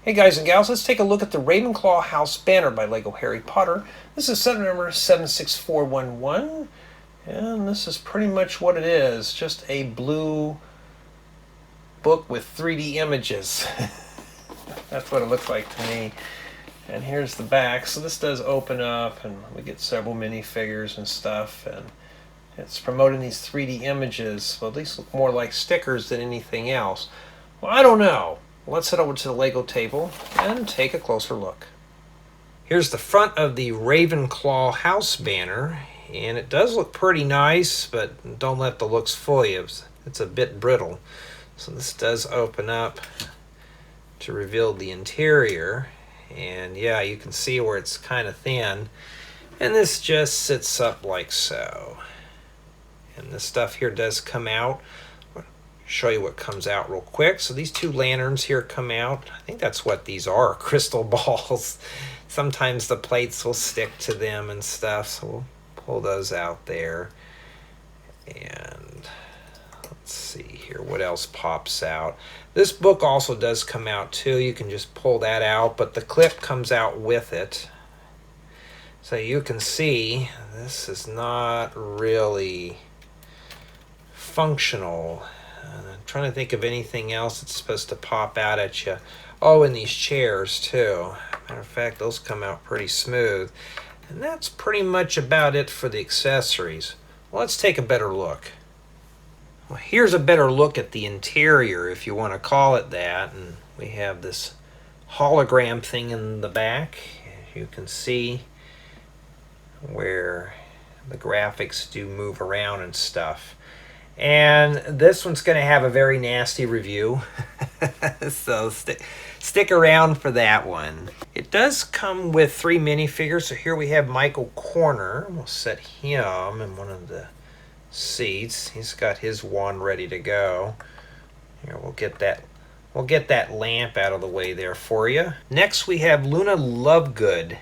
Hey guys and gals, let's take a look at the Ravenclaw House Banner by LEGO Harry Potter. This is set number 76411, and this is pretty much what it is, just a blue book with 3D images. That's what it looks like to me. And here's the back. So this does open up, and we get several minifigures and stuff, and it's promoting these 3D images. Well, these look more like stickers than anything else. Well, I don't know. Let's head over to the Lego table and take a closer look. Here's the front of the Ravenclaw House Banner, and it does look pretty nice, but don't let the looks fool you. It's a bit brittle. So this does open up to reveal the interior, and yeah, you can see where it's kind of thin, and this just sits up like so. And this stuff here does come out. Show you what comes out real quick. So these two lanterns here come out. I think that's what these are, crystal balls. Sometimes the plates will stick to them and stuff, so we'll pull those out there. And let's see here, what else pops out. This book also does come out too. You can just pull that out, but the clip comes out with it. So you can see this is not really functional. I'm trying to think of anything else that's supposed to pop out at you. Oh, and these chairs too. Matter of fact, those come out pretty smooth. And that's pretty much about it for the accessories. Well, let's take a better look. Well, here's a better look at the interior, if you want to call it that. And we have this hologram thing in the back. You can see where the graphics do move around and stuff. And this one's going to have a very nasty review, so stick around for that one. It does come with 3 minifigures, so here we have Michael Corner. We'll set him in one of the seats. He's got his wand ready to go. Here, we'll get that lamp out of the way there for you. Next we have Luna Lovegood.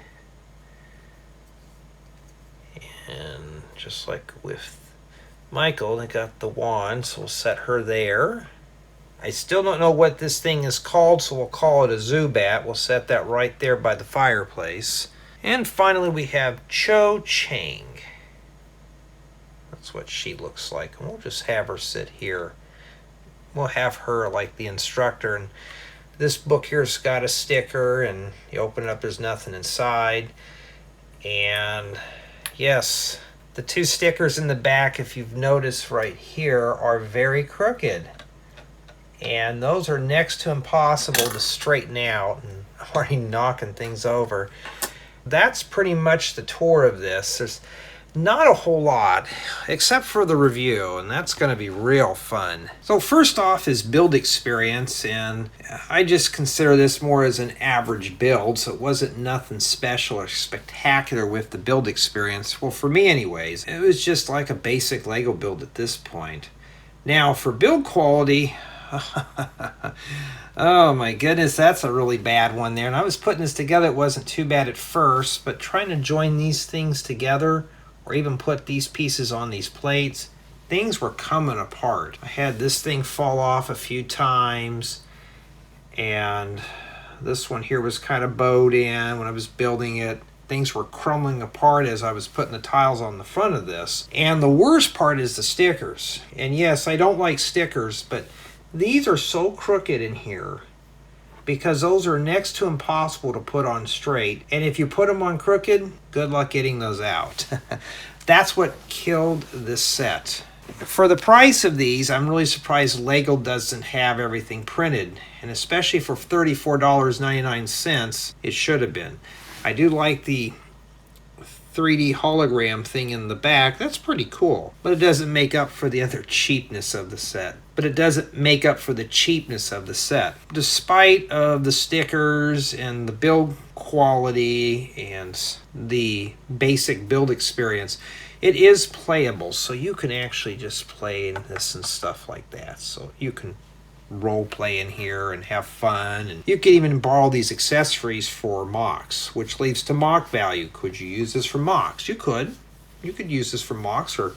And just like with Michael, they got the wand, so we'll set her there. I still don't know what this thing is called, so we'll call it a Zubat. We'll set that right there by the fireplace. And finally we have Cho Chang. That's what she looks like. And we'll just have her sit here. We'll have her like the instructor. And this book here's got a sticker, and you open it up, there's nothing inside. And yes, the 2 stickers in the back, if you've noticed right here, are very crooked. And those are next to impossible to straighten out, and I'm already knocking things over. That's pretty much the tour of this. There's not a whole lot, except for the review, and that's going to be real fun. So first off is build experience, and I just consider this more as an average build, so it wasn't nothing special or spectacular with the build experience. Well, for me anyways, it was just like a basic Lego build at this point. Now for build quality, oh my goodness, that's a really bad one there. And I was putting this together, it wasn't too bad at first, but trying to join these things together, or even put these pieces on these plates, things were coming apart. I had this thing fall off a few times, and this one here was kind of bowed in when I was building it. Things were crumbling apart as I was putting the tiles on the front of this. And the worst part is the stickers. And yes, I don't like stickers, but these are so crooked in here because those are next to impossible to put on straight. And if you put them on crooked, good luck getting those out. That's what killed this set. For the price of these, I'm really surprised Lego doesn't have everything printed. And especially for $34.99, it should have been. I do like the 3D hologram thing in the back. That's pretty cool. But it doesn't make up for the other cheapness of the set. Despite of the stickers and the build quality and the basic build experience, it is playable. So you can actually just play in this and stuff like that. So you can role play in here and have fun, and you can even borrow these accessories for mocks, which leads to mock value. Could you use this for mocks? You could use this for mocks, or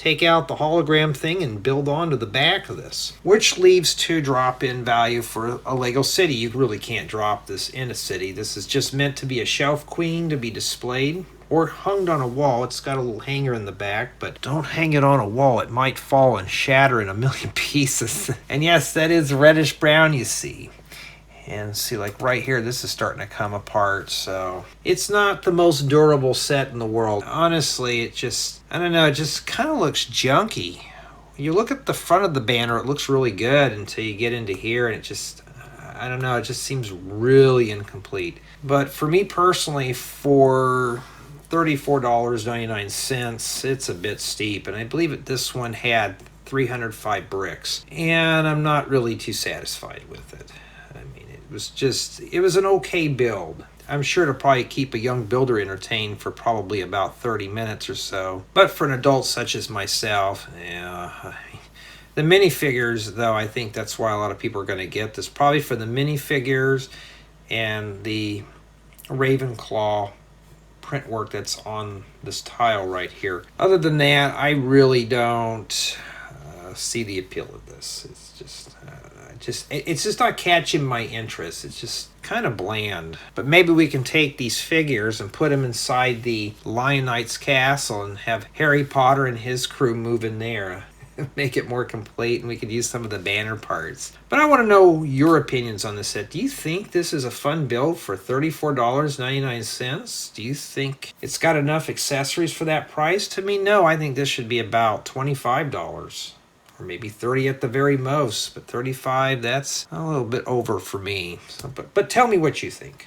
take out the hologram thing and build onto the back of this. Which leaves 2 drop-in value for a Lego city. You really can't drop this in a city. This is just meant to be a shelf queen to be displayed or hung on a wall. It's got a little hanger in the back, but don't hang it on a wall. It might fall and shatter in a million pieces. And yes, that is reddish brown you see. And see, like right here, this is starting to come apart. So it's not the most durable set in the world. Honestly, it just, I don't know, it just kind of looks junky. You look at the front of the banner, it looks really good until you get into here, and it just, I don't know, it just seems really incomplete. But for me personally, for $34.99, it's a bit steep. And I believe that this one had 305 bricks. And I'm not really too satisfied with it. It was an okay build. I'm sure to probably keep a young builder entertained for probably about 30 minutes or so. But for an adult such as myself, yeah. The minifigures, though, I think that's why a lot of people are going to get this. Probably for the minifigures and the Ravenclaw print work that's on this tile right here. Other than that, I really don't see the appeal of this. It's just not catching my interest. It's just kind of bland. But maybe we can take these figures and put them inside the Lion Knight's castle and have Harry Potter and his crew move in there. Make it more complete, and we could use some of the banner parts. But I want to know your opinions on this set. Do you think this is a fun build for $34.99? Do you think it's got enough accessories for that price? To me, no. I think this should be about $25. Or maybe 30 at the very most, but 35, that's a little bit over for me. So, but tell me what you think.